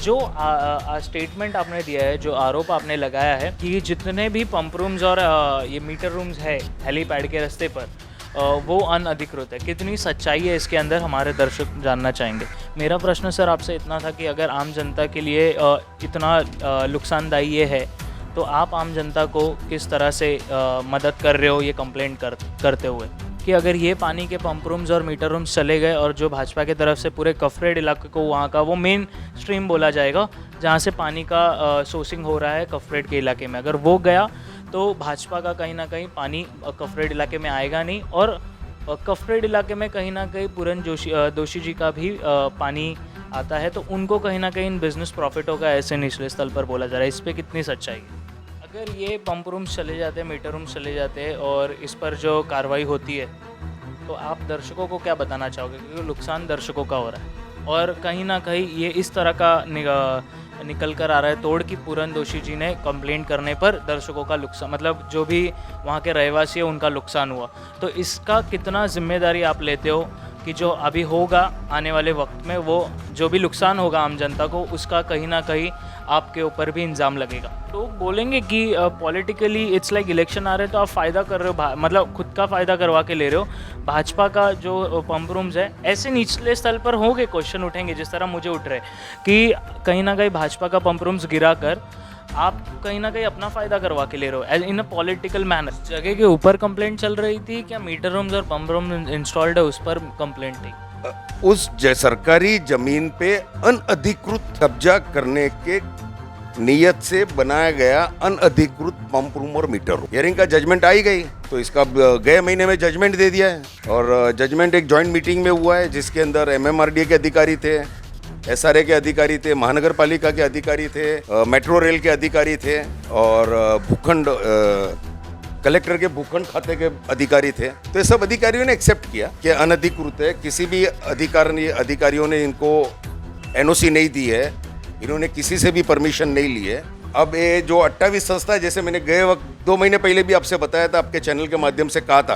जो स्टेटमेंट आपने दिया है, जो आरोप आपने लगाया है कि जितने भी पंप रूम्स और ये मीटर रूम्स है हेलीपैड के रास्ते पर, वो अनअधिकृत है, कितनी सच्चाई है इसके अंदर हमारे दर्शक जानना चाहेंगे। मेरा प्रश्न सर आपसे इतना था कि अगर आम जनता के लिए इतना नुकसानदायी ये है, तो आप आम जनता को किस तरह से मदद कर रहे हो ये कंप्लेंट करते हुए कि अगर ये पानी के पंप रूम्स और मीटर रूम्स चले गए और जो भाजपा की तरफ से पूरे कफरेड इलाके को वहाँ का वो मेन स्ट्रीम बोला जाएगा जहाँ से पानी का सोर्सिंग हो रहा है कफरेड के इलाके में, अगर वो गया तो भाजपा का कहीं ना कहीं पानी कफरेड इलाके में आएगा नहीं, और कफरेड इलाके में कहीं ना कहीं पूरन दोषी जी का भी पानी आता है, तो उनको कहीं ना कहीं बिजनेस प्रॉफिट होगा, ऐसे निचले स्थल पर बोला जा रहा है। इस पर कितनी सच्चाई है? अगर ये पंप रूम्स चले जाते हैं, मीटर रूम्स चले जाते हैं और इस पर जो कार्रवाई होती है, तो आप दर्शकों को क्या बताना चाहोगे? क्योंकि नुकसान दर्शकों का हो रहा है और कहीं ना कहीं ये इस तरह का निकल कर आ रहा है तोड़ कि पूरन दोषी जी ने कंप्लेंट करने पर दर्शकों का नुकसान, मतलब जो भी वहाँ के रहवासी है उनका नुकसान हुआ, तो इसका कितना जिम्मेदारी आप लेते हो कि जो अभी होगा आने वाले वक्त में, वो जो भी नुकसान होगा आम जनता को, उसका कहीं ना कहीं आपके ऊपर भी इल्ज़ाम लगेगा? तो बोलेंगे कि पॉलिटिकली इट्स लाइक इलेक्शन आ रहे तो आप फ़ायदा कर रहे हो, मतलब खुद का फ़ायदा करवा के ले रहे हो। भाजपा का जो पंप रूम्स है ऐसे निचले स्थल पर होंगे, क्वेश्चन उठेंगे जिस तरह मुझे उठ रहे कि कहीं ना कहीं भाजपा का पंप रूम्स गिरा कर आप कहीं ना कहीं अपना फ़ायदा करवा के ले रहे हो इन अ पॉलिटिकल मैनर। जगह के ऊपर कंप्लेंट चल रही थी क्या मीटर रूम्स और पंप रूम इंस्टॉल्ड है उस पर कंप्लेंट थी? सरकारी जमीन पे अनअधिकृत कब्जा करने के नियत से बनाया गया अनअधिकृत पंप रूम और मीटर रूम, हियरिंग का जजमेंट आई गई, तो इसका गए महीने में जजमेंट दे दिया है। और जजमेंट एक जॉइंट मीटिंग में हुआ है जिसके अंदर एमएमआरडीए के अधिकारी थे, एसआरए के अधिकारी थे, महानगर पालिका के अधिकारी थे, मेट्रो रेल के अधिकारी थे और भूखंड कलेक्टर के भूखंड खाते के अधिकारी थे। तो ये सब अधिकारियों ने एक्सेप्ट किया कि अनधिकृत है, किसी भी अधिकारियों ने इनको एनओसी नहीं दी है, इन्होंने किसी से भी परमिशन नहीं ली है। अब ये जो 28 संस्था है, जैसे मैंने गए वक्त 2 महीने पहले भी आपसे बताया था, आपके चैनल के माध्यम से कहा था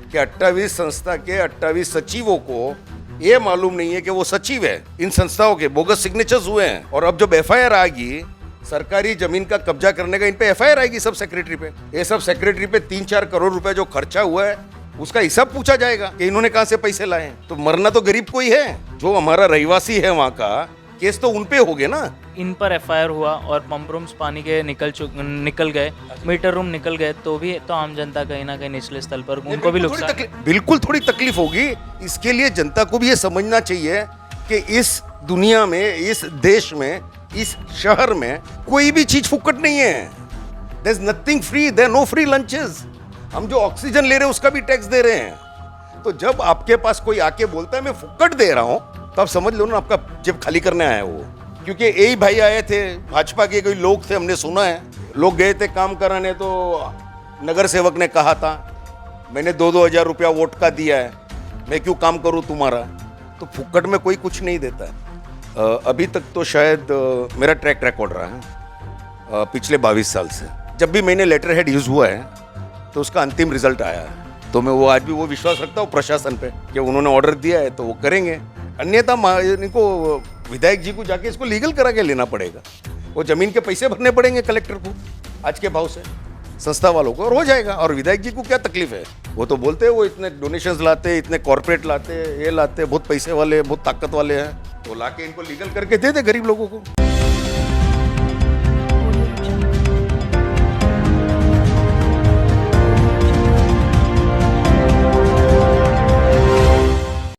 कि 28 संस्था के 28 सचिवों को ये मालूम नहीं है कि वो सचिव है। इन संस्थाओं के बोगस सिग्नेचर्स हुए हैं, और अब जब एफआईआर आएगी सरकारी जमीन का कब्जा करने का, इन पे एफआईआर आएगी सब सेक्रेटरी पे। ये सब सेक्रेटरी पे 3-4 करोड़ रुपए जो खर्चा हुआ है उसका हिसाब पूछा जाएगा कि इन्होंने कहां से पैसे लाए हैं। तो मरना तो गरीब को ही है, जो हमारा रहवासी है वहां का केस तो उनपे हो गए ना। इन पर एफआईआर हुआ और पंप रूम्स पानी के निकल गए, मीटर रूम निकल गए, तो भी तो आम जनता कहीं ना कहीं निचले स्थल पर उनको भी नुकसान, बिल्कुल थोड़ी तकलीफ होगी। इसके लिए जनता को भी ये समझना चाहिए कि इस दुनिया में, इस देश में, इस शहर में कोई भी चीज फुकट नहीं है। There is nothing free, there no free lunches. हम जो ऑक्सीजन ले रहे हैं उसका भी टैक्स दे रहे हैं। तो जब आपके पास कोई आके बोलता है मैं फुकट दे रहा हूं, तो आप समझ लो ना आपका जेब खाली करने आया है वो। क्योंकि यही भाई आए थे, भाजपा के कोई लोग थे, हमने सुना है, लोग गए थे काम कराने, तो नगर सेवक ने कहा था मैंने 2-2 हज़ार रुपया वोट का दिया है, मैं क्यों काम करूं तुम्हारा। तो फुकट में कोई कुछ नहीं देता है। अभी तक तो शायद मेरा ट्रैक रिकॉर्ड रहा है पिछले 22 साल से, जब भी मैंने लेटर हेड यूज़ हुआ है तो उसका अंतिम रिजल्ट आया है। तो मैं वो आज भी वो विश्वास रखता हूँ प्रशासन पे कि उन्होंने ऑर्डर दिया है तो वो करेंगे, अन्यथा इनको विधायक जी को जाके इसको लीगल करा के लेना पड़ेगा। वो जमीन के पैसे भरने पड़ेंगे कलेक्टर को आज के भाव से, संस्था वालों को, और हो जाएगा। और विधायक जी को क्या तकलीफ है, वो तो बोलते हैं वो इतने डोनेशंस लाते, इतने कॉर्पोरेट लाते, ये लाते, बहुत पैसे वाले, बहुत ताकत वाले हैं, तो लाके इनको लीगल करके दे दे गरीब लोगों को।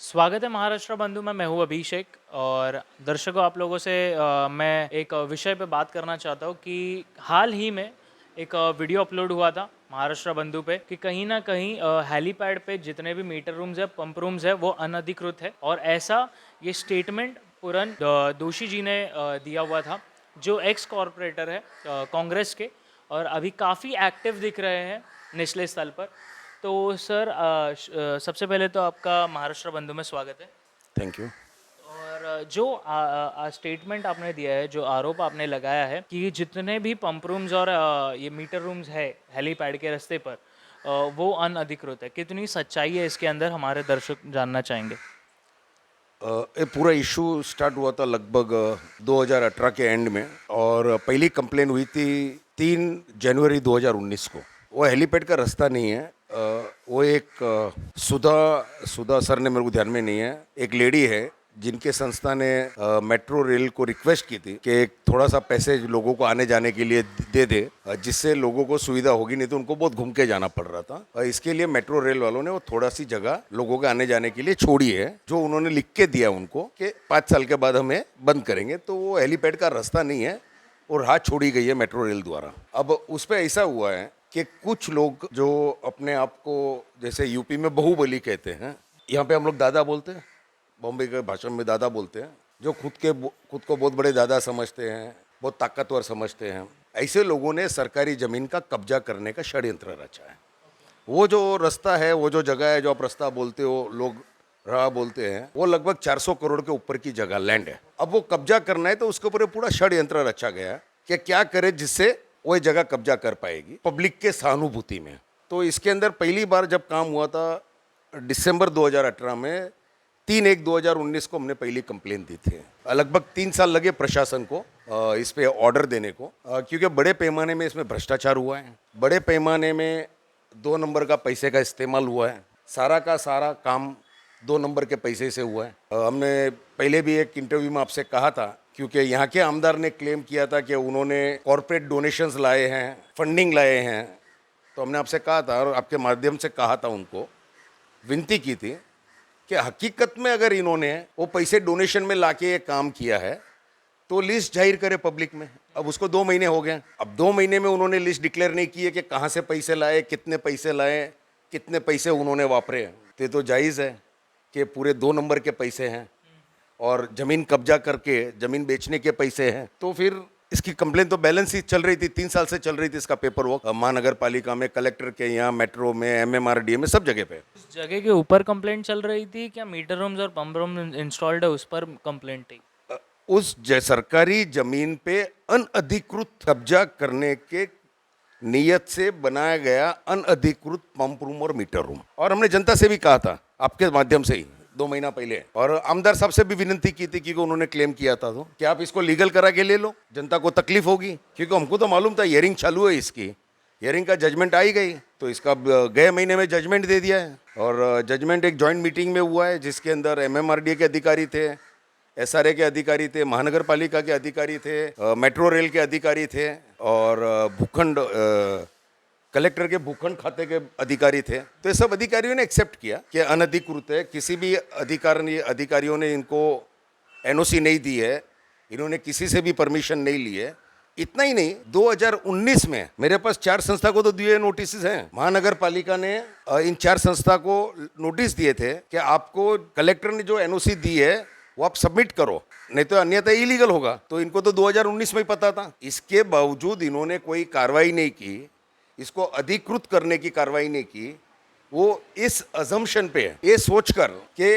स्वागत है महाराष्ट्र बंधु में, मैं हूँ अभिषेक और दर्शकों आप लोगों से मैं एक विषय पे बात करना चाहता हूँ कि हाल ही में एक वीडियो अपलोड हुआ था महाराष्ट्र बंधु पे कि कहीं ना कहीं हेलीपैड पे जितने भी मीटर रूम्स है, पंप रूम्स है, वो अनधिकृत है, और ऐसा ये स्टेटमेंट पूरन दोषी जी ने दिया हुआ था, जो एक्स कॉरपोरेटर है कांग्रेस के, और अभी काफ़ी एक्टिव दिख रहे हैं निचले स्थल पर। तो सर सबसे पहले तो आपका महाराष्ट्र बंधु में स्वागत है। Thank you. और जो स्टेटमेंट आपने दिया है, जो आरोप आपने लगाया है कि जितने भी पंप रूम्स और ये मीटर रूम्स है हेलीपैड के रास्ते पर, वो अनअधिकृत है, कितनी सच्चाई है इसके अंदर हमारे दर्शक जानना चाहेंगे? ये पूरा इशू स्टार्ट हुआ था लगभग 2018 के एंड में, और पहली कंप्लेन हुई थी 3 जनवरी 2019 को। वो हेलीपैड का रास्ता नहीं है। वो एक सुधा सर ने, मेरे को ध्यान में नहीं है, एक लेडी है जिनके संस्था ने मेट्रो रेल को रिक्वेस्ट की थी कि एक थोड़ा सा पैसे लोगों को आने जाने के लिए दे दे, जिससे लोगों को सुविधा होगी, नहीं तो उनको बहुत घूम के जाना पड़ रहा था। इसके लिए मेट्रो रेल वालों ने वो थोड़ा सी जगह लोगों के आने जाने के लिए छोड़ी है, जो उन्होंने लिख के दिया उनको कि 5 साल के बाद हमें बंद करेंगे। तो वो हेलीपैड का रास्ता नहीं है और राह छोड़ी गई है मेट्रो रेल द्वारा। अब उस पर ऐसा हुआ है कि कुछ लोग जो अपने आप को, जैसे यूपी में बाहुबली कहते हैं, यहाँ पे हम लोग दादा बोलते हैं, बॉम्बे के भाषा में दादा बोलते हैं, जो खुद को बहुत बड़े दादा समझते हैं, बहुत ताकतवर समझते हैं, ऐसे लोगों ने सरकारी ज़मीन का कब्जा करने का षड्यंत्र रचा है। वो जो रास्ता है, वो जो जगह है, जो आप रास्ता बोलते हो, लोग राह बोलते हैं, वो लगभग 400 करोड़ के ऊपर की जगह लैंड है। अब वो कब्जा करना है तो उसके ऊपर पूरा षड्यंत्र रचा गया कि क्या करे जिससे वो जगह कब्जा कर पाएगी पब्लिक के सहानुभूति में। तो इसके अंदर पहली बार जब काम हुआ था दिसंबर 2018 में, 3/1/2019 को हमने पहली कंप्लेन दी थी। लगभग 3 साल लगे प्रशासन को इस पे ऑर्डर देने को, क्योंकि बड़े पैमाने में इसमें भ्रष्टाचार हुआ है, बड़े पैमाने में 2 नंबर का पैसे का इस्तेमाल हुआ है, सारा का सारा काम 2 नंबर के पैसे से हुआ है। हमने पहले भी एक इंटरव्यू में आपसे कहा था, क्योंकि यहाँ के आमदार ने क्लेम किया था कि उन्होंने कॉरपोरेट डोनेशंस लाए हैं, फंडिंग लाए हैं। तो हमने आपसे कहा था और आपके माध्यम से कहा था, उनको विनती की थी कि हकीकत में अगर इन्होंने वो पैसे डोनेशन में लाके ये काम किया है तो लिस्ट जाहिर करे पब्लिक में। अब उसको 2 महीने हो गए, अब 2 महीने में उन्होंने लिस्ट डिक्लेयर नहीं की है कि कहाँ से पैसे लाए, कितने पैसे लाए, कितने पैसे उन्होंने वापरे। तो जायज़ है कि पूरे 2 नंबर के पैसे हैं और ज़मीन कब्जा करके ज़मीन बेचने के पैसे हैं। तो फिर इसकी कंप्लेन तो बैलेंस ही चल रही थी, 3 साल से चल रही थी इसका पेपर वर्क, महानगर पालिका में, कलेक्टर के यहाँ, मेट्रो में, MMRDA में, सब जगह पे। उस जगह के ऊपर कंप्लेंट चल रही थी क्या मीटर रूम्स और पंप रूम इंस्टॉल्ड है उस पर कंप्लेंट थी? सरकारी जमीन पे अनअधिकृत कब्जा करने के नियत से बनाया गया अनअधिकृत पंप रूम और मीटर रूम। और हमने जनता से भी कहा था आपके माध्यम से ही 2 महीना पहले, और आमदार साहब से भी विनती की थी, क्योंकि उन्होंने क्लेम किया था तो कि आप इसको लीगल करा के ले लो, जनता को तकलीफ होगी। क्योंकि हमको तो मालूम था हियरिंग चालू है, इसकी हियरिंग का जजमेंट आई गई, तो इसका गए महीने में जजमेंट दे दिया है। और जजमेंट एक जॉइंट मीटिंग में हुआ है, जिसके अंदर MMRDA के अधिकारी थे, SRA के अधिकारी थे, महानगर पालिका के अधिकारी थे, मेट्रो रेल के अधिकारी थे, और भूखंड कलेक्टर के भूखंड खाते के अधिकारी थे। तो ये सब अधिकारियों ने एक्सेप्ट किया कि अनधिकृत है, किसी भी अधिकारियों ने इनको NOC नहीं दी है, इन्होंने किसी से भी परमिशन नहीं ली है। इतना ही नहीं, 2019 में मेरे पास 4 संस्था को तो दिए नोटिस हैं। महानगर पालिका ने इन 4 संस्था को नोटिस दिए थे कि आपको कलेक्टर ने जो NOC दी है वो आप सबमिट करो, नहीं तो अन्यथा इलीगल होगा। तो इनको तो 2019 में ही पता था, इसके बावजूद इन्होंने कोई कार्रवाई नहीं की, इसको अधिकृत करने की कार्रवाई नहीं की। वो इस अजम्पशन पे, ये सोचकर कि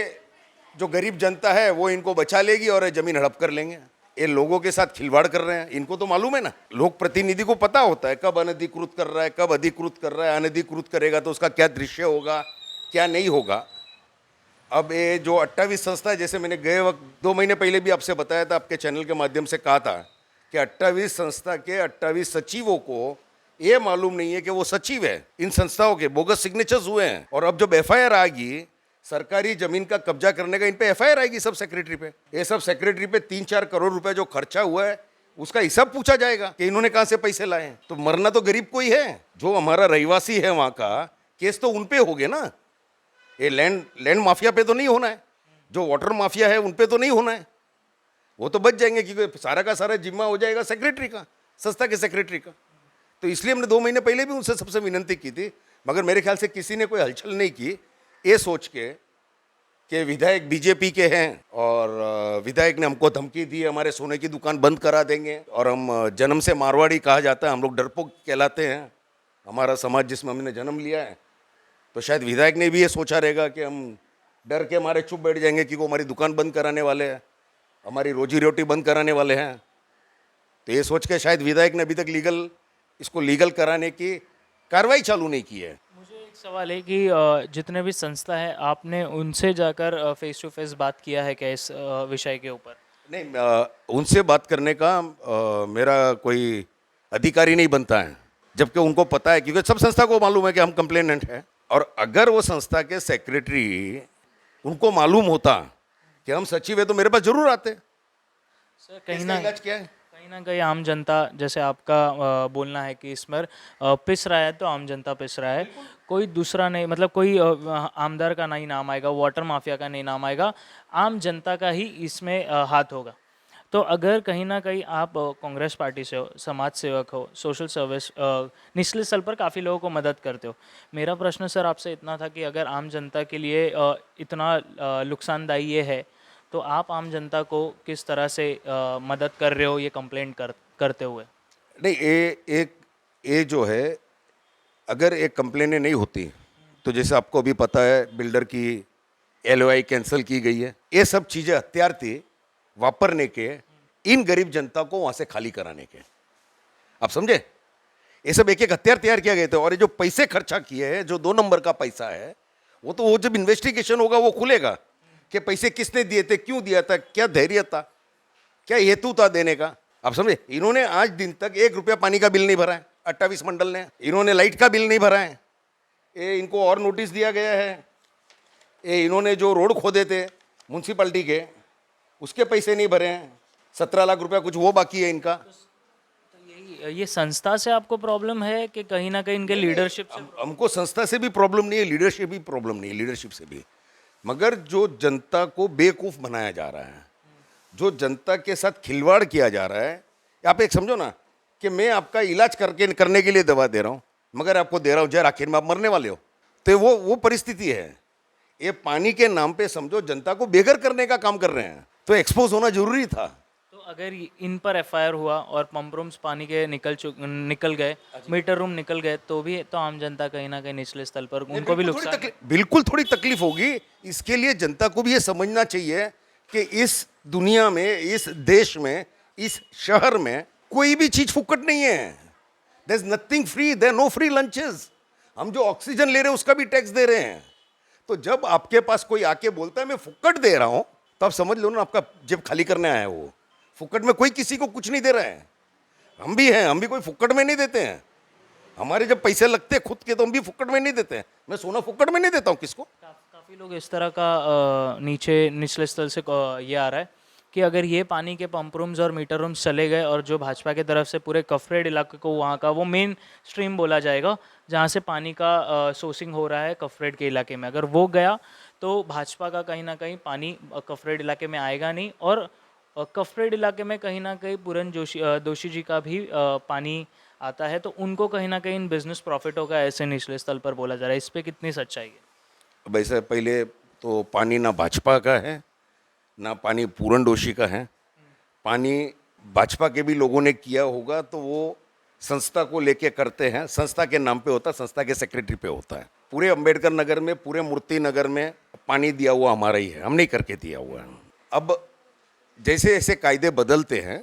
जो गरीब जनता है वो इनको बचा लेगी और जमीन हड़प कर लेंगे, ये लोगों के साथ खिलवाड़ कर रहे हैं। इनको तो मालूम है ना, लोक प्रतिनिधि को पता होता है कब अनधिकृत कर रहा है, कब अधिकृत कर रहा है। अनधिकृत करेगा तो उसका क्या दृश्य होगा, क्या नहीं होगा। अब ये जो 28 संस्था है, जैसे मैंने गए वक्त 2 महीने पहले भी आपसे बताया था, आपके चैनल के माध्यम से कहा था कि 28 संस्था के 28 सचिवों को ये मालूम नहीं है कि वो सचिव है। इन संस्थाओं के बोगस सिग्नेचर्स हुए हैं। और अब जब FIR आएगी सरकारी जमीन का कब्जा करने का, इन पे FIR आएगी सब सेक्रेटरी पे। ये सब सेक्रेटरी पे 3-4 करोड़ रुपए जो खर्चा हुआ है उसका हिसाब पूछा जाएगा कि इन्होंने कहाँ से पैसे लाए। तो मरना तो गरीब को ही है, जो हमारा रहवासी है वहाँ का। केस तो उन पे हो गए ना, ये लैंड माफिया पे तो नहीं होना है, जो वाटर माफिया है उन पे तो नहीं होना है, वो तो बच जाएंगे, क्योंकि सारा का सारा जिम्मा हो जाएगा सेक्रेटरी का, संस्था के सेक्रेटरी का। तो इसलिए हमने 2 महीने पहले भी उनसे सबसे विनती की थी, मगर मेरे ख्याल से किसी ने कोई हलचल नहीं की, ये सोच के कि विधायक BJP के हैं और विधायक ने हमको धमकी दी, हमारे सोने की दुकान बंद करा देंगे, और हम जन्म से मारवाड़ी कहा जाता है, हम लोग डरपोक कहलाते हैं, हमारा समाज जिसमें हमने जन्म लिया है। तो शायद विधायक ने भी ये सोचा रहेगा कि हम डर के मारे चुप बैठ जाएंगे कि वो हमारी दुकान बंद कराने वाले हैं, हमारी रोजी रोटी बंद कराने वाले हैं। तो ये सोच के शायद विधायक ने अभी तक इसको लीगल कराने की कार्रवाई चालू नहीं की है। मुझे एक एक सवाल है कि जितने भी संस्था है आपने उनसे जाकर फेस टू फेस बात किया है क्या इस विषय के ऊपर? नहीं, उनसे बात करने का मेरा कोई अधिकारी नहीं बनता है, जबकि उनको पता है, क्योंकि सब संस्था को मालूम है कि हम कंप्लेनेंट हैं। और अगर वो संस्था के सेक्रेटरी, उनको मालूम होता कि हम सचिव है, तो मेरे पास जरूर आते। सर कहीं इसका ना इलाज क्या है? कहीं ना कहीं आम जनता, जैसे आपका बोलना है कि इसमें पिस रहा है तो आम जनता पिस रहा है, कोई दूसरा नहीं, मतलब कोई आमदार का नहीं नाम आएगा, वाटर माफिया का नहीं नाम आएगा, आम जनता का ही इसमें हाथ होगा। तो अगर कहीं ना कहीं आप कांग्रेस पार्टी से हो, समाज सेवक हो, सोशल सर्विस निचले स्तर पर काफ़ी लोगों को मदद करते हो, मेरा प्रश्न सर आपसे इतना था कि अगर आम जनता के लिए इतना नुकसानदायी ये है, तो आप आम जनता को किस तरह से मदद कर रहे हो ये कंप्लेंट करते हुए? नहीं, ये जो है, अगर एक कंप्लेनें नहीं होती, तो जैसे आपको अभी पता है बिल्डर की LOI कैंसिल की गई है, ये सब चीज़ें हथियार थी वापरने के, इन गरीब जनता को वहाँ से खाली कराने के। आप समझे? ये सब एक एक हथियार तैयार किया गए थे। और ये जो पैसे खर्चा किए हैं, जो 2 नंबर का पैसा है, वो जब इन्वेस्टिगेशन होगा वो खुलेगा कि पैसे किसने दिए थे, क्यों दिया था, क्या धैर्य था, क्या हेतु था देने का। आप समझे? इन्होंने आज दिन तक 1 रुपया पानी का बिल नहीं भरा है, 28 मंडल ने। इन्होंने लाइट का बिल नहीं भरा है, ये इनको और नोटिस दिया गया है। ये इन्होंने जो रोड खोदे थे म्यूनसिपैलिटी के, उसके पैसे नहीं भरे हैं, 17 लाख रुपया कुछ वो बाकी है इनका। तो यही ये संस्था से आपको प्रॉब्लम है कि कहीं ना कहीं इनके लीडरशिप से? हमको संस्था से भी प्रॉब्लम नहीं है, लीडरशिप भी प्रॉब्लम नहीं है, लीडरशिप से भी। मगर जो जनता को बेवकूफ़ बनाया जा रहा है, जो जनता के साथ खिलवाड़ किया जा रहा है, आप एक समझो ना कि मैं आपका इलाज करने के लिए दवा दे रहा हूँ, मगर आपको दे रहा हूँ जहर, आखिर में आप मरने वाले हो। तो वो परिस्थिति है। ये पानी के नाम पे समझो जनता को बेघर करने का काम कर रहे हैं, तो एक्सपोज होना जरूरी था। तो अगर इन पर FIR हुआ और पंप रूम्स पानी के निकल गए, मीटर रूम निकल गए, तो भी तो आम जनता कहीं ना कहीं निचले स्तर पर उनको भी नुकसान है। बिल्कुल थोड़ी तकलीफ होगी। इसके लिए जनता को भी ये समझना चाहिए कि इस दुनिया में, इस देश में, इस शहर में कोई भी चीज फुकट नहीं है। There is nothing free, there no free lunches. हम जो ऑक्सीजन ले रहे हैं उसका भी टैक्स दे रहे हैं। तो जब आपके पास कोई आके बोलता है मैं फुकट दे रहा हूं, तो आप समझ लो ना आपका जेब खाली करने आया है वो। फुकट में कोई किसी को कुछ नहीं दे रहा है। हम भी हैं, हम भी कोई फुकट में नहीं देते हैं। हमारे जब पैसे लगते हैं खुद के, तो हम भी फुकट में नहीं देते हैं। मैं सोना फुकट में नहीं देता हूँ किसको। काफ़ी लोग इस तरह का निचले स्तर से ये आ रहा है कि अगर ये पानी के पंप रूम्स और मीटर रूम्स चले गए और जो भाजपा की तरफ से पूरे कफरेड इलाके को, वहाँ का वो मेन स्ट्रीम बोला जाएगा जहाँ से पानी का सोर्सिंग हो रहा है कफरेड के इलाके में, अगर वो गया तो भाजपा का कहीं ना कहीं पानी कफरेड इलाके में आएगा नहीं। और कफरेड इलाके में कहीं ना कहीं पूरन दोषी जी का भी पानी आता है, तो उनको कहीं ना कहीं बिजनेस प्रॉफिट होगा, ऐसे निचले स्तर पर बोला जा रहा है। इस पर कितनी सच्चाई है? वैसे पहले तो पानी ना भाजपा का है, ना पानी पूरन दोषी का है। पानी भाजपा के भी लोगों ने किया होगा तो वो संस्था को लेके करते हैं, संस्था के नाम पे होता है, संस्था के सेक्रेटरी पे होता है। पूरे अंबेडकर नगर में, पूरे मूर्ति नगर में पानी दिया हुआ हमारा ही है, हम नहीं करके दिया हुआ है। अब जैसे जैसे कायदे बदलते हैं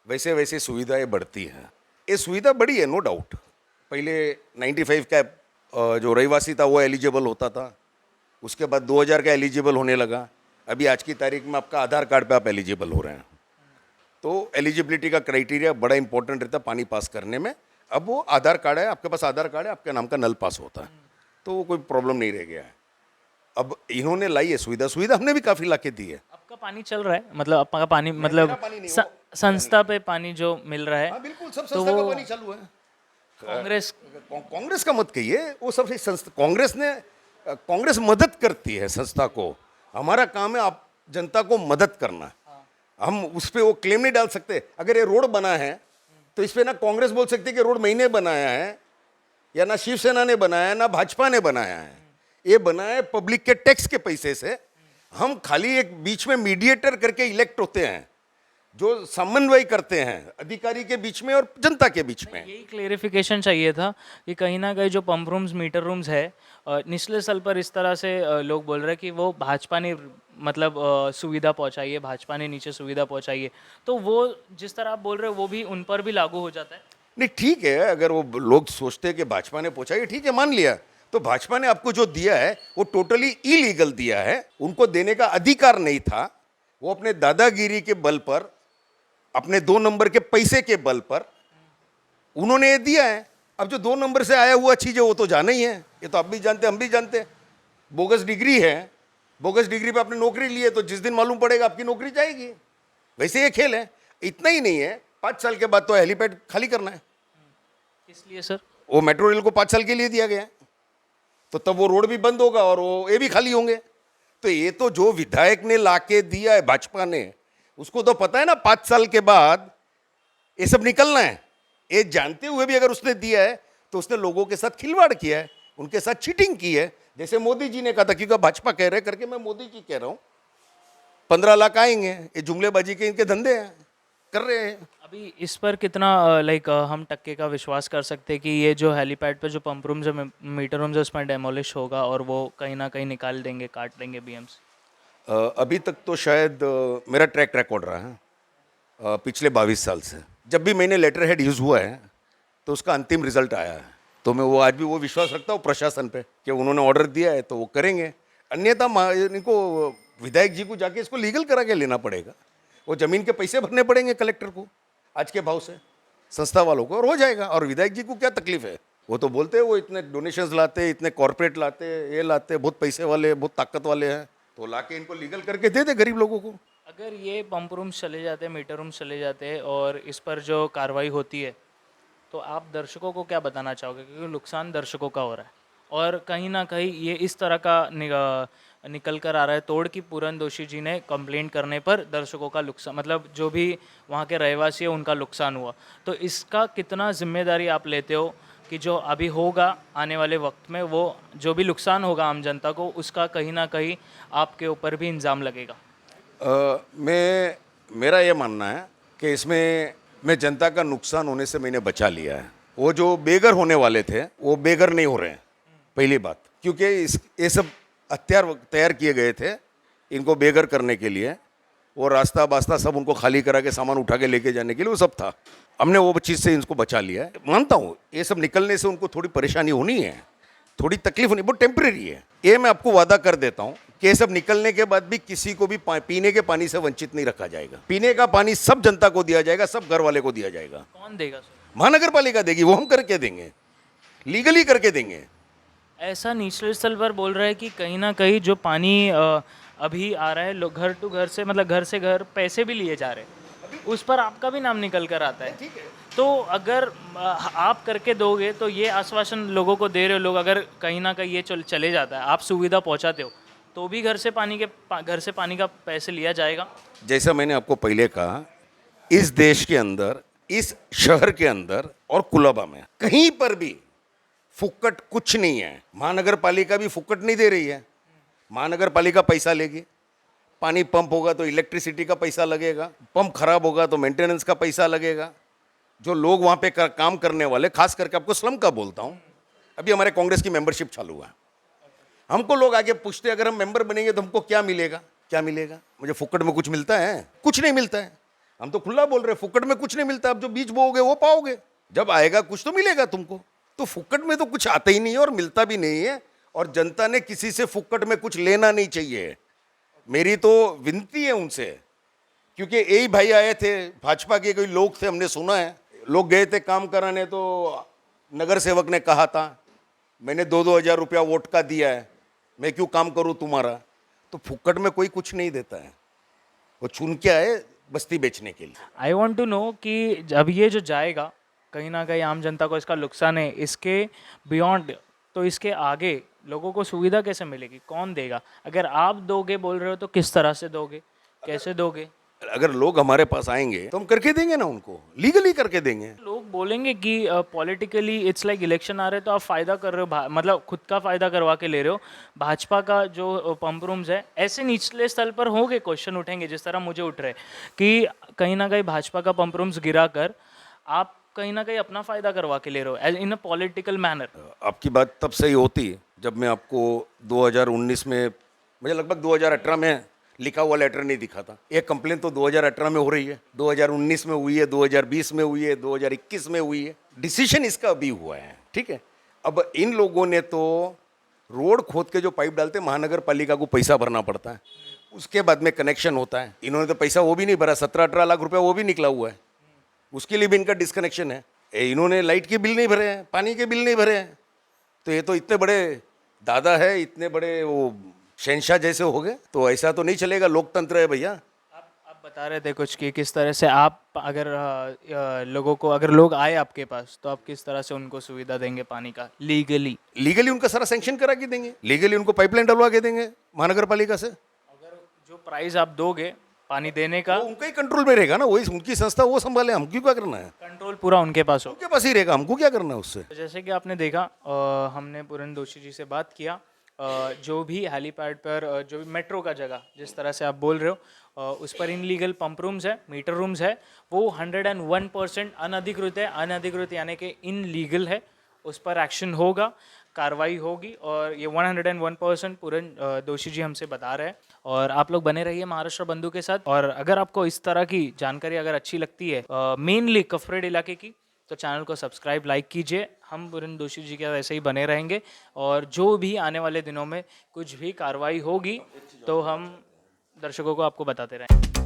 वैसे वैसे सुविधाएं बढ़ती हैं। ये सुविधा बढ़ी है, नो डाउट। पहले 95 का जो रहिवासी था वो एलिजिबल होता था, उसके बाद 2000 का एलिजिबल होने लगा। अभी आज की तारीख में आपका आधार कार्ड पे आप एलिजिबल हो रहे हैं। तो एलिजिबिलिटी का क्राइटेरिया बड़ा इंपॉर्टेंट रहता है पानी पास करने में। अब वो आधार कार्ड है, आपके पास आधार कार्ड है, आपके नाम का नल पास होता है, तो वो कोई प्रॉब्लम नहीं रह गया है। अब इन्होंने लाई है सुविधा हमने भी काफ़ी ला के दी है। आपका पानी चल रहा है, मतलब आपका पानी, मतलब मेरा पानी नहीं, संस्था पे पानी जो मिल रहा है, हाँ बिल्कुल, सब तो संस्था का वो पानी चालू है। कांग्रेस का मत कहिए, वो सबसे संस्था, कांग्रेस मदद करती है संस्था को। हमारा काम है आप जनता को मदद करना। हम उस पर वो क्लेम नहीं डाल सकते। अगर ये रोड बना है तो इस पर ना कांग्रेस बोल सकती है कि रोड मैंने बनाया है, या ना शिवसेना ने बनाया है, ना भाजपा ने बनाया है। ये बना है पब्लिक के टैक्स के पैसे से। हम खाली एक बीच में मीडिएटर करके इलेक्ट होते हैं, जो समन्वय करते हैं अधिकारी के बीच में और जनता के बीच में। यही क्लेरिफिकेशन चाहिए था कि कहीं ना कहीं जो पंप रूम्स, मीटर रूम्स है, निचले स्तर पर इस तरह से लोग बोल रहे हैं कि वो भाजपा ने मतलब सुविधा पहुंचाई है, भाजपा ने नीचे सुविधा पहुंचाई है, तो वो जिस तरह आप बोल रहे हो वो भी उन पर भी लागू हो जाता है। नहीं, ठीक है, अगर वो लोग सोचते हैं कि भाजपा ने पहुंचाई, ठीक है, मान लिया। तो भाजपा ने आपको जो दिया है वो टोटली इलीगल दिया है, उनको देने का अधिकार नहीं था। वो अपने दादागिरी के बल पर, अपने 2 नंबर के पैसे के बल पर उन्होंने ये दिया है। अब जो 2 नंबर से आया हुआ चीज़ है वो तो जाना ही है, ये तो आप भी जानते हैं, हम भी जानते हैं। बोगस डिग्री है, बोगस डिग्री पे आपने नौकरी ली है तो जिस दिन मालूम पड़ेगा आपकी नौकरी जाएगी। वैसे ये खेल है। इतना ही नहीं है, 5 साल के बाद तो हेलीपैड खाली करना है। इसलिए सर वो मेट्रो रेल को 5 साल के लिए दिया गया है, तो तब वो रोड भी बंद होगा और वो ये भी खाली होंगे। तो ये तो जो विधायक ने लाके दिया है भाजपा ने, उसको तो पता है ना 5 साल के बाद ये सब निकलना है। ये जानते हुए भी अगर उसने दिया है तो उसने लोगों के साथ खिलवाड़ किया है, उनके साथ चीटिंग की है। जैसे मोदी जी ने कहा था, क्योंकि भाजपा कह रहे करके मैं मोदी जी कह रहा हूं, 15 लाख आएंगे, ये जुमलेबाजी के इनके धंधे हैं, कर रहे हैं। अभी इस पर कितना हम टक्के का विश्वास कर सकते हैं कि ये जो हेलीपैड पे जो पंप रूम्स है, मीटर रूम्स है, उसमें डेमोलिश होगा और वो कहीं ना कहीं निकाल देंगे, काट देंगे बीएमसी? अभी तक तो शायद मेरा ट्रैक रिकॉर्ड रहा है पिछले 22 साल से। जब भी मैंने लेटर हेड यूज़ हुआ है तो उसका अंतिम रिजल्ट आया है। तो मैं वो आज भी वो विश्वास रखता हूँ प्रशासन पे कि उन्होंने ऑर्डर दिया है तो वो करेंगे। अन्यथा इनको विधायक जी को जाके इसको लीगल करा के लेना पड़ेगा। वो ज़मीन के पैसे भरने पड़ेंगे कलेक्टर को आज के भाव से, संस्था वालों को, और हो जाएगा। और विधायक जी को क्या तकलीफ है? वो तो बोलते हैं वो इतने डोनेशंस लाते, इतने कॉर्पोरेट लाते, ये लाते, बहुत पैसे वाले, बहुत ताकत वाले हैं, तो लाके इनको लीगल करके दे दे गरीब लोगों को। अगर ये पंप रूम्स चले जाते हैं, मीटर रूम्स चले जाते हैं और इस पर जो कार्रवाई होती है, तो आप दर्शकों को क्या बताना चाहोगे? क्योंकि नुकसान दर्शकों का हो रहा है और कहीं ना कहीं ये इस तरह का निकल कर आ रहा है तोड़ कि पूरन दोषी जी ने कंप्लेंट करने पर दर्शकों का नुकसान, मतलब जो भी वहाँ के रहवासी है उनका नुकसान हुआ। तो इसका कितना जिम्मेदारी आप लेते हो कि जो अभी होगा आने वाले वक्त में, वो जो भी नुकसान होगा आम जनता को, उसका कहीं ना कहीं आपके ऊपर भी इल्ज़ाम लगेगा? मेरा ये मानना है कि इसमें मैं जनता का नुकसान होने से मैंने बचा लिया है। वो जो बेघर होने वाले थे वो बेघर नहीं हो रहे हैं, पहली बात, क्योंकि ये सब हथियार तैयार किए गए थे इनको बेघर करने के लिए। वो रास्ता बास्ता सब उनको खाली करा के सामान उठा के लेके जाने के लिए वो सब था। हमने वो चीज़ से इनको बचा लिया है। मानता हूँ ये सब निकलने से उनको थोड़ी परेशानी होनी है, थोड़ी तकलीफ होनी, वो टेम्परेरी है। ये मैं आपको वादा कर देता हूँ कि ये सब निकलने के बाद भी किसी को भी पीने के पानी से वंचित नहीं रखा जाएगा। पीने का पानी सब जनता को दिया जाएगा, सब घर वाले को दिया जाएगा। कौन देगा सर? महानगर पालिका देगी, वो हम करके देंगे, लीगली करके देंगे। ऐसा निचले स्तर पर बोल रहा है कि कहीं ना कहीं जो पानी अभी आ रहा है, लोग घर टू घर से, मतलब घर से घर पैसे भी लिए जा रहे हैं, उस पर आपका भी नाम निकल कर आता है। ठीक है, तो अगर आप करके दोगे तो ये आश्वासन लोगों को दे रहे हो, लोग अगर कहीं ना कहीं ये चले जाता है, आप सुविधा पहुंचाते हो, तो भी घर से पानी का पैसे लिया जाएगा। जैसा मैंने आपको पहले कहा, इस देश के अंदर, इस शहर के अंदर और कुलाबा में कहीं पर भी फुक्कट कुछ नहीं है। महानगर पालिका भी फुक्कट नहीं दे रही है। महानगर पालिका पैसा लेगी, पानी पंप होगा तो इलेक्ट्रिसिटी का पैसा लगेगा, पंप खराब होगा तो मेंटेनेंस का पैसा लगेगा। जो लोग वहाँ पे काम करने वाले, खास करके आपको स्लम का बोलता हूँ, अभी हमारे कांग्रेस की मेंबरशिप चालू हुआ है। हमको लोग आगे पूछते अगर हम मेंबर बनेंगे तो हमको क्या मिलेगा? क्या मिलेगा? मुझे फुक्कट में कुछ मिलता है? कुछ नहीं मिलता है। हम तो खुला बोल रहे हैं, फुक्कट में कुछ नहीं मिलता। आप जो बीज बोओगे वो पाओगे, जब आएगा कुछ तो मिलेगा तुमको। तो फुक्कट में तो कुछ आता ही नहीं है और मिलता भी नहीं है, और जनता ने किसी से फुक्कट में कुछ लेना नहीं चाहिए। मेरी तो विनती है उनसे, क्योंकि यही भाई आए थे, भाजपा के कोई लोग थे, हमने सुना है, लोग गए थे काम कराने, तो नगर सेवक ने कहा था मैंने 2-2 हज़ार रुपया वोट का दिया है, मैं क्यों काम करूं तुम्हारा? तो फुक्कट में कोई कुछ नहीं देता है, वो चुन के आए बस्ती बेचने के लिए। आई वॉन्ट टू नो कि अब ये जो जाएगा कहीं ना कहीं आम जनता को इसका नुकसान है, इसके बियॉन्ड, तो इसके आगे लोगों को सुविधा कैसे मिलेगी? कौन देगा? अगर आप दोगे बोल रहे हो तो किस तरह से दोगे, कैसे दोगे? अगर लोग हमारे पास आएंगे तो हम करके देंगे ना, उनको लीगली करके देंगे। लोग बोलेंगे कि पॉलिटिकली इट्स लाइक इलेक्शन आ रहे तो आप फ़ायदा कर रहे हो, मतलब खुद का फ़ायदा करवा के ले रहे हो। भाजपा का जो पंप रूम्स है, ऐसे निचले स्तर पर होंगे, क्वेश्चन उठेंगे जिस तरह मुझे उठ रहे कि कहीं ना कहीं भाजपा का पंप रूम्स गिरा कर आप कहीं ना कहीं अपना फ़ायदा करवा के ले रहे हो इन अ पॉलिटिकल मैनर। आपकी बात तब सही होती है जब मैं आपको 2019 में, मुझे लगभग 2018 में लिखा हुआ लेटर नहीं दिखा था। एक कंप्लेन तो 2018 में हो रही है, 2019 में हुई है, 2020 में हुई है, 2021 में हुई है। डिसीजन इसका अभी हुआ है, ठीक है। अब इन लोगों ने तो रोड खोद के जो पाइप डालते हैं महानगर पालिका को पैसा भरना पड़ता है, उसके बाद में कनेक्शन होता है। इन्होंने तो पैसा वो भी नहीं भरा, 17-18 लाख रुपया वो भी निकला हुआ है, उसके लिए भी इनका डिस्कनेक्शन है। इन्होंने लाइट के बिल नहीं भरे हैं, पानी के बिल नहीं भरे हैं, तो ये तो इतने बड़े दादा है, इतने बड़े वो शहंशाह जैसे हो गए, तो ऐसा तो नहीं चलेगा। लोकतंत्र है भैया। आप बता रहे थे कुछ कि किस तरह से आप अगर लोगों को, अगर लोग आए आपके पास तो आप किस तरह से उनको सुविधा देंगे पानी का लीगली उनका सारा सैंक्शन करा के देंगे, लीगली उनको पाइपलाइन डलवा के देंगे महानगर पालिका से। अगर जो प्राइस आप दोगे पानी देने का, वो उनका ही कंट्रोल में रहेगा ना, वही उनकी संस्था वो संभाले, हम क्यों क्या करना है? कंट्रोल पूरा उनके पास हो। उनके पास ही रहेगा, हमको क्या करना है उससे? तो जैसे कि आपने देखा, हमने पूरन दोषी जी से बात किया, जो भी हेलीपैड पर जो भी मेट्रो का जगह जिस तरह से आप बोल रहे हो, उस पर इनलीगल पंप रूम्स है, मीटर रूम्स है, वो 101% अनधिकृत है। अनधिकृत यानी कि इनलीगल है, उस पर एक्शन होगा, कार्रवाई होगी, और ये 101% पूरन दोषी जी हमसे बता रहे हैं। और आप लोग बने रहिए महाराष्ट्र बंधु के साथ। और अगर आपको इस तरह की जानकारी अगर अच्छी लगती है मेनली कफरेड इलाके की, तो चैनल को सब्सक्राइब लाइक कीजिए। हम पूरन दोषी जी के साथ ऐसे ही बने रहेंगे, और जो भी आने वाले दिनों में कुछ भी कार्रवाई होगी तो हम दर्शकों को आपको बताते रहेंगे।